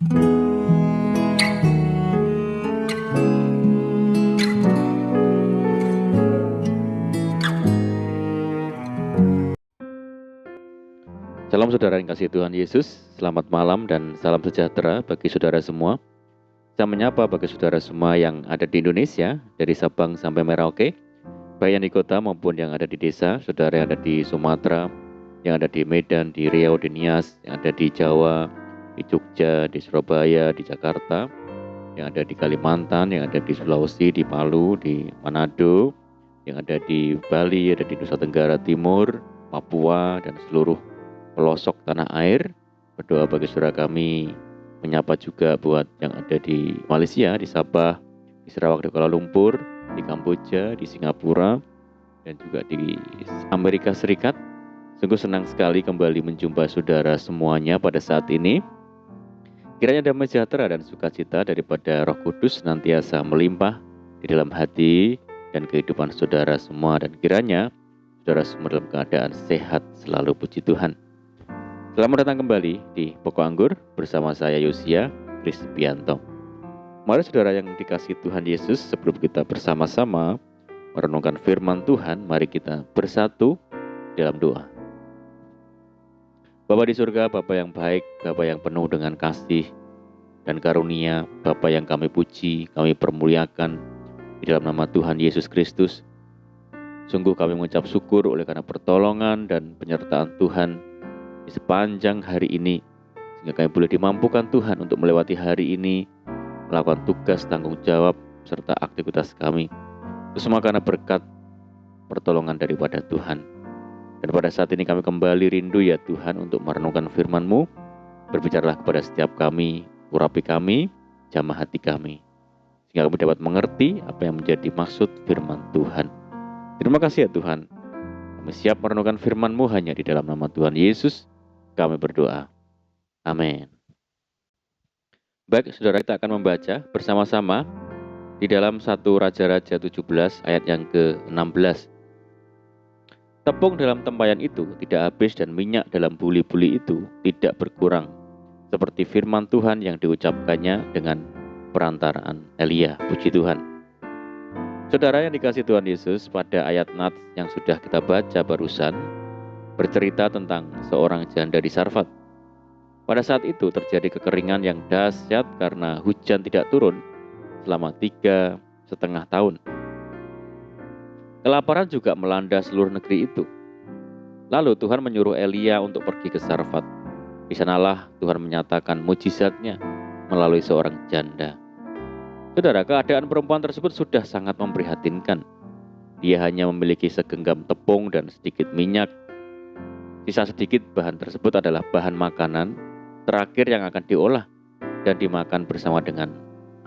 Salam saudara yang kasih Tuhan Yesus, selamat malam dan salam sejahtera bagi saudara semua. Saya menyapa bagi saudara semua yang ada di Indonesia, dari Sabang sampai Merauke, baik yang di kota maupun yang ada di desa, saudara yang ada di Sumatera, yang ada di Medan, di Riau, di Nias, yang ada di Jawa, di Jogja, di Surabaya, di Jakarta, yang ada di Kalimantan, yang ada di Sulawesi, di Palu, di Manado, yang ada di Bali, ada di Nusa Tenggara Timur, Papua, dan seluruh pelosok tanah air. Berdoa bagi saudara kami, menyapa juga buat yang ada di Malaysia, di Sabah, di Sarawak, di Kuala Lumpur, di Kamboja, di Singapura, dan juga di Amerika Serikat. Sungguh senang sekali kembali menjumpa saudara semuanya pada saat ini. Kiranya damai sejahtera dan sukacita daripada Roh Kudus senantiasa melimpah di dalam hati dan kehidupan saudara semua, dan kiranya saudara semua dalam keadaan sehat selalu, puji Tuhan. Selamat datang kembali di Pokok Anggur bersama saya Yosia Kristianto. Mari saudara yang dikasihi Tuhan Yesus, sebelum kita bersama-sama merenungkan firman Tuhan, mari kita bersatu dalam doa. Bapa di surga, Bapa yang baik, Bapa yang penuh dengan kasih dan karunia, Bapa yang kami puji, kami permuliakan di dalam nama Tuhan Yesus Kristus. Sungguh kami mengucap syukur oleh karena pertolongan dan penyertaan Tuhan di sepanjang hari ini, sehingga kami boleh dimampukan Tuhan untuk melewati hari ini, melakukan tugas, tanggung jawab, serta aktivitas kami. Itu semua karena berkat pertolongan daripada Tuhan. Dan pada saat ini kami kembali rindu ya Tuhan untuk merenungkan firman-Mu. Berbicaralah kepada setiap kami, urapi kami, jamah hati kami, sehingga kami dapat mengerti apa yang menjadi maksud firman Tuhan. Terima kasih ya Tuhan. Kami siap merenungkan firman-Mu hanya di dalam nama Tuhan Yesus. Kami berdoa. Amin. Baik, saudara, kita akan membaca bersama-sama di dalam 1 Raja-Raja 17 ayat yang ke-16. Tepung dalam tempayan itu tidak habis dan minyak dalam buli-buli itu tidak berkurang, seperti firman Tuhan yang diucapkannya dengan perantaraan Elia. Puji Tuhan. Saudara yang dikasihi Tuhan Yesus, pada ayat Nats yang sudah kita baca barusan, bercerita tentang seorang janda di Sarfat. Pada saat itu terjadi kekeringan yang dahsyat karena hujan tidak turun selama 3,5 tahun. Kelaparan juga melanda seluruh negeri itu. Lalu Tuhan menyuruh Elia untuk pergi ke Sarfat. Di sanalah Tuhan menyatakan mujizatnya melalui seorang janda. Saudara, keadaan perempuan tersebut sudah sangat memprihatinkan. Dia hanya memiliki segenggam tepung dan sedikit minyak. Sisa sedikit bahan tersebut adalah bahan makanan terakhir yang akan diolah dan dimakan bersama dengan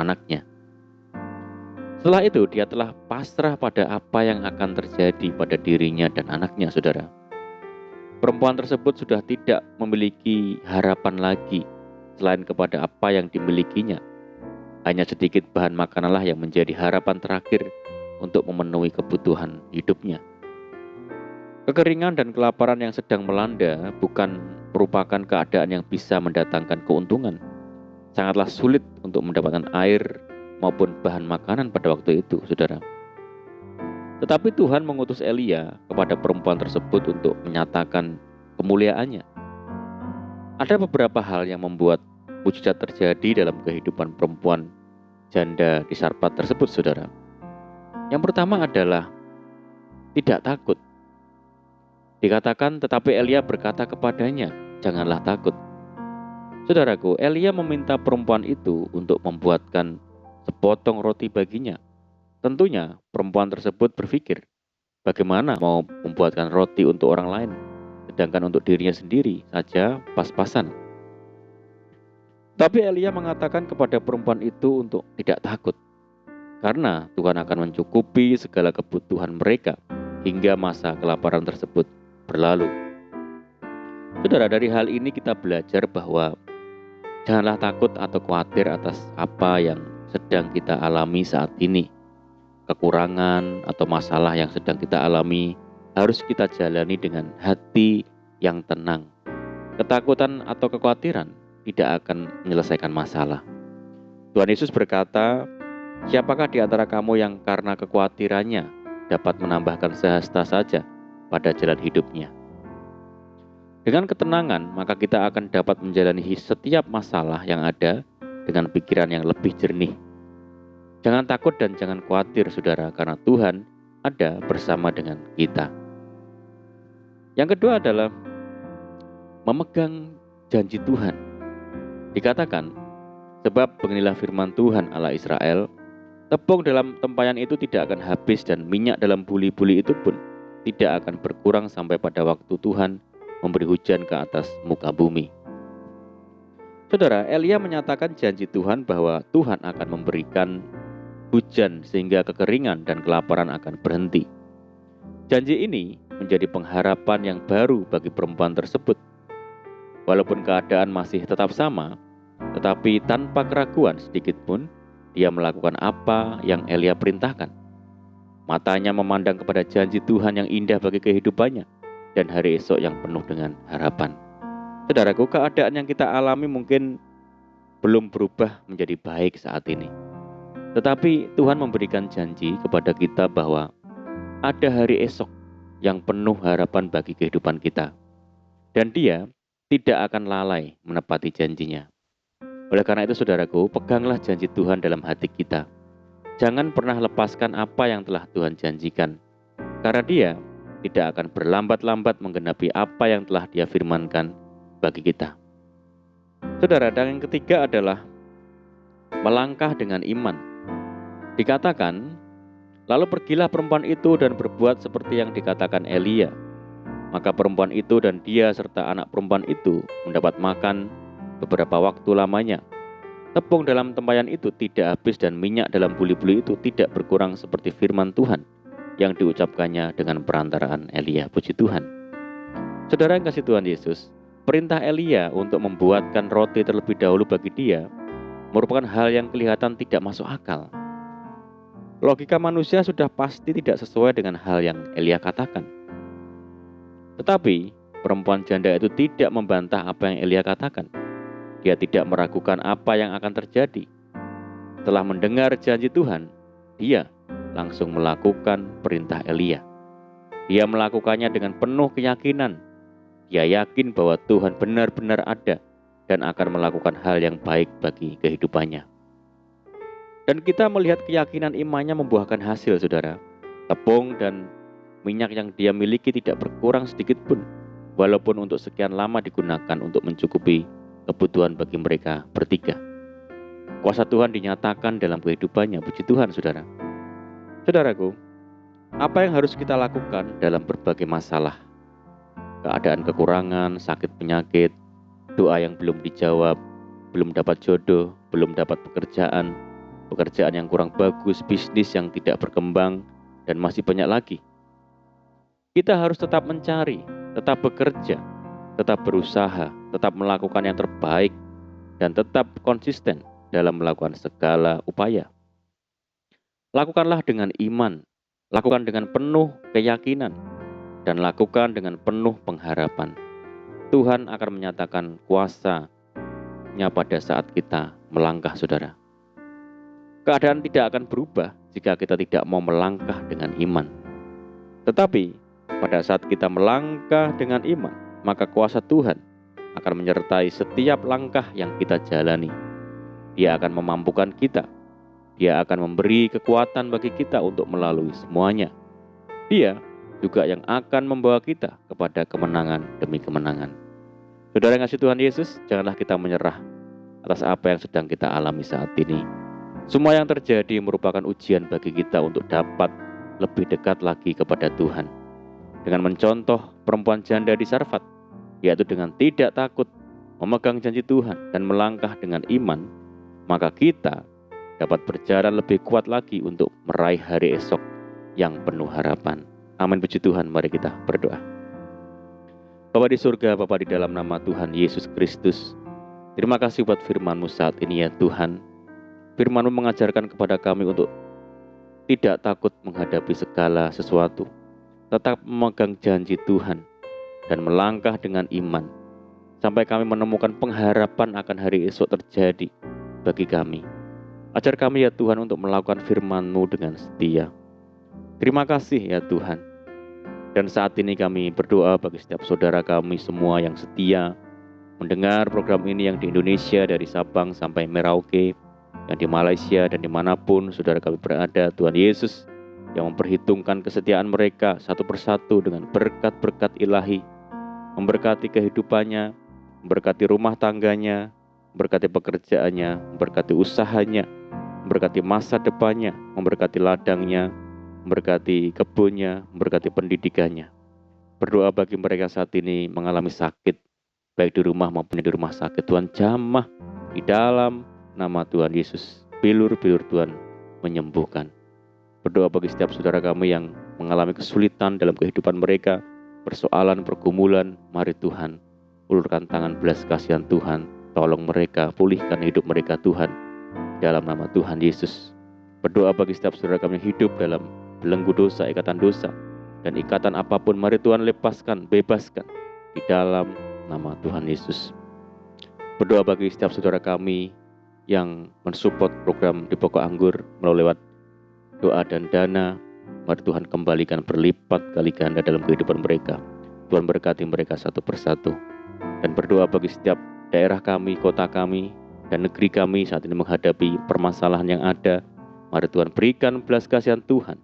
anaknya. Setelah itu dia telah pasrah pada apa yang akan terjadi pada dirinya dan anaknya, saudara. Perempuan tersebut sudah tidak memiliki harapan lagi selain kepada apa yang dimilikinya. Hanya sedikit bahan makananlah yang menjadi harapan terakhir untuk memenuhi kebutuhan hidupnya. Kekeringan dan kelaparan yang sedang melanda bukan merupakan keadaan yang bisa mendatangkan keuntungan. Sangatlah sulit untuk mendapatkan air maupun bahan makanan pada waktu itu, saudara. Tetapi Tuhan mengutus Elia kepada perempuan tersebut untuk menyatakan kemuliaannya. Ada beberapa hal yang membuat mujizat terjadi dalam kehidupan perempuan janda di Sarfat tersebut, saudara. Yang pertama adalah tidak takut. Dikatakan, tetapi Elia berkata kepadanya, janganlah takut. Saudaraku, Elia meminta perempuan itu untuk membuatkan sepotong roti baginya. Tentunya perempuan tersebut berpikir, bagaimana mau membuatkan roti untuk orang lain, sedangkan untuk dirinya sendiri saja pas-pasan. Tapi Elia mengatakan kepada perempuan itu untuk tidak takut, karena Tuhan akan mencukupi segala kebutuhan mereka hingga masa kelaparan tersebut berlalu. Saudara, dari hal ini kita belajar bahwa janganlah takut atau khawatir atas apa yang sedang kita alami saat ini. Kekurangan atau masalah yang sedang kita alami harus kita jalani dengan hati yang tenang. Ketakutan atau kekhawatiran tidak akan menyelesaikan masalah. Tuhan Yesus berkata, "Siapakah di antara kamu yang karena kekhawatirannya dapat menambahkan sehasta saja pada jalan hidupnya?" Dengan ketenangan, maka kita akan dapat menjalani setiap masalah yang ada dengan pikiran yang lebih jernih. Jangan takut dan jangan khawatir, saudara, karena Tuhan ada bersama dengan kita. Yang kedua adalah memegang janji Tuhan. Dikatakan, sebab beginilah firman Tuhan Allah Israel, tepung dalam tempayan itu tidak akan habis dan minyak dalam buli-buli itu pun tidak akan berkurang sampai pada waktu Tuhan memberi hujan ke atas muka bumi. Saudara, Elia menyatakan janji Tuhan bahwa Tuhan akan memberikan hujan sehingga kekeringan dan kelaparan akan berhenti. Janji ini menjadi pengharapan yang baru bagi perempuan tersebut. Walaupun keadaan masih tetap sama, tetapi tanpa keraguan sedikit pun, dia melakukan apa yang Elia perintahkan. Matanya memandang kepada janji Tuhan yang indah bagi kehidupannya dan hari esok yang penuh dengan harapan. Saudaraku, keadaan yang kita alami mungkin belum berubah menjadi baik saat ini. Tetapi Tuhan memberikan janji kepada kita bahwa ada hari esok yang penuh harapan bagi kehidupan kita. Dan Dia tidak akan lalai menepati janjinya. Oleh karena itu, saudaraku, peganglah janji Tuhan dalam hati kita. Jangan pernah lepaskan apa yang telah Tuhan janjikan. Karena Dia tidak akan berlambat-lambat menggenapi apa yang telah Dia firmankan bagi kita. Saudara, dan yang ketiga adalah melangkah dengan iman. Dikatakan, lalu pergilah perempuan itu dan berbuat seperti yang dikatakan Elia. Maka perempuan itu dan dia serta anak perempuan itu mendapat makan beberapa waktu lamanya. Tepung dalam tempayan itu tidak habis dan minyak dalam buli-buli itu tidak berkurang seperti firman Tuhan yang diucapkannya dengan perantaraan Elia. Puji Tuhan. Saudara yang kasih Tuhan Yesus, perintah Elia untuk membuatkan roti terlebih dahulu bagi dia merupakan hal yang kelihatan tidak masuk akal. Logika manusia sudah pasti tidak sesuai dengan hal yang Elia katakan. Tetapi perempuan janda itu tidak membantah apa yang Elia katakan. Dia tidak meragukan apa yang akan terjadi. Setelah mendengar janji Tuhan, dia langsung melakukan perintah Elia. Dia melakukannya dengan penuh keyakinan. Dia yakin bahwa Tuhan benar-benar ada dan akan melakukan hal yang baik bagi kehidupannya. Dan kita melihat keyakinan imannya membuahkan hasil, saudara. Tepung dan minyak yang dia miliki tidak berkurang sedikit pun, walaupun untuk sekian lama digunakan untuk mencukupi kebutuhan bagi mereka bertiga. Kuasa Tuhan dinyatakan dalam kehidupannya. Puji Tuhan, saudara. Saudaraku, apa yang harus kita lakukan dalam berbagai masalah? Keadaan kekurangan, sakit penyakit, doa yang belum dijawab, belum dapat jodoh, belum dapat pekerjaan yang kurang bagus, bisnis yang tidak berkembang, dan masih banyak lagi. Kita harus tetap mencari, tetap bekerja, tetap berusaha, tetap melakukan yang terbaik, dan tetap konsisten dalam melakukan segala upaya. Lakukanlah dengan iman, lakukan dengan penuh keyakinan, dan lakukan dengan penuh pengharapan. Tuhan akan menyatakan kuasa-Nya pada saat kita melangkah, saudara. Keadaan tidak akan berubah jika kita tidak mau melangkah dengan iman. Tetapi pada saat kita melangkah dengan iman, maka kuasa Tuhan akan menyertai setiap langkah yang kita jalani. Dia akan memampukan kita. Dia akan memberi kekuatan bagi kita untuk melalui semuanya. Dia juga yang akan membawa kita kepada kemenangan demi kemenangan. Saudara yang kasih Tuhan Yesus, janganlah kita menyerah atas apa yang sedang kita alami saat ini. Semua yang terjadi merupakan ujian bagi kita untuk dapat lebih dekat lagi kepada Tuhan. Dengan mencontoh perempuan janda di Sarfat, yaitu dengan tidak takut memegang janji Tuhan dan melangkah dengan iman, maka kita dapat berjalan lebih kuat lagi untuk meraih hari esok yang penuh harapan. Amin, puji Tuhan. Mari kita berdoa. Bapa di surga, Bapa di dalam nama Tuhan Yesus Kristus, terima kasih buat firman-Mu saat ini ya Tuhan. Firman-Mu mengajarkan kepada kami untuk tidak takut menghadapi segala sesuatu, tetap memegang janji Tuhan dan melangkah dengan iman. sampai kami menemukan pengharapan akan hari esok terjadi bagi kami. Ajar kami ya Tuhan untuk melakukan firman-Mu dengan setia. Terima kasih ya Tuhan. Dan saat ini kami berdoa bagi setiap saudara kami semua yang setia mendengar program ini, yang di Indonesia dari Sabang sampai Merauke, yang di Malaysia dan dimanapun saudara kami berada. Tuhan Yesus yang memperhitungkan kesetiaan mereka satu persatu dengan berkat-berkat ilahi, memberkati kehidupannya, memberkati rumah tangganya, memberkati pekerjaannya, memberkati usahanya, memberkati masa depannya, memberkati ladangnya, memberkati kebunnya, memberkati pendidikannya. Berdoa bagi mereka saat ini mengalami sakit, baik di rumah maupun di rumah sakit. Tuhan jamah di dalam nama Tuhan Yesus. Bilur-bilur Tuhan menyembuhkan. Berdoa bagi setiap saudara kami yang mengalami kesulitan dalam kehidupan mereka, persoalan, pergumulan. Mari Tuhan, ulurkan tangan belas kasihan Tuhan. Tolong mereka, pulihkan hidup mereka Tuhan. Dalam nama Tuhan Yesus. Berdoa bagi setiap saudara kami yang hidup dalam belenggu dosa, ikatan dosa, dan ikatan apapun. Mari Tuhan lepaskan, bebaskan di dalam nama Tuhan Yesus. Berdoa bagi setiap saudara kami yang mensupport program di Pokok Anggur melalui lewat doa dan dana. Mari Tuhan kembalikan berlipat kali ganda dalam kehidupan mereka. Tuhan berkati mereka satu persatu. Dan berdoa bagi setiap daerah kami, kota kami, dan negeri kami saat ini menghadapi permasalahan yang ada. Mari Tuhan berikan belas kasihan Tuhan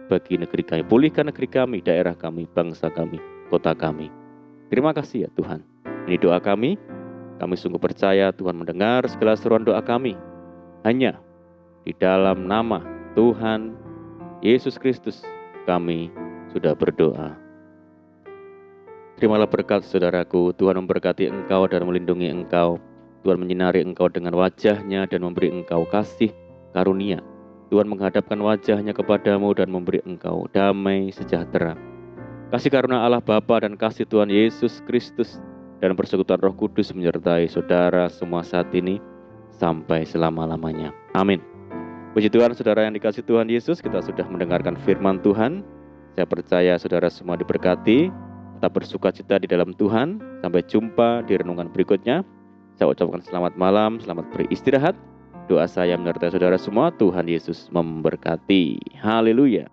bagi negeri kami. Pulihkan negeri kami, daerah kami, bangsa kami, kota kami. Terima kasih ya Tuhan. Ini doa kami. Kami sungguh percaya Tuhan mendengar segala seruan doa kami. Hanya di dalam nama Tuhan Yesus Kristus kami sudah berdoa. Terimalah berkat saudaraku. Tuhan memberkati engkau dan melindungi engkau. Tuhan menyinari engkau dengan wajah-Nya dan memberi engkau kasih karunia. Tuhan menghadapkan wajah-Nya kepadamu dan memberi engkau damai sejahtera. Kasih karunia Allah Bapa dan kasih Tuhan Yesus Kristus dan persekutuan Roh Kudus menyertai saudara semua saat ini sampai selama-lamanya. Amin. Puji Tuhan, saudara yang dikasihi Tuhan Yesus, kita sudah mendengarkan firman Tuhan. Saya percaya saudara semua diberkati, tetap bersukacita di dalam Tuhan. Sampai jumpa di renungan berikutnya. Saya ucapkan selamat malam, selamat beristirahat. Doa saya menyertai saudara semua. Tuhan Yesus memberkati. Haleluya.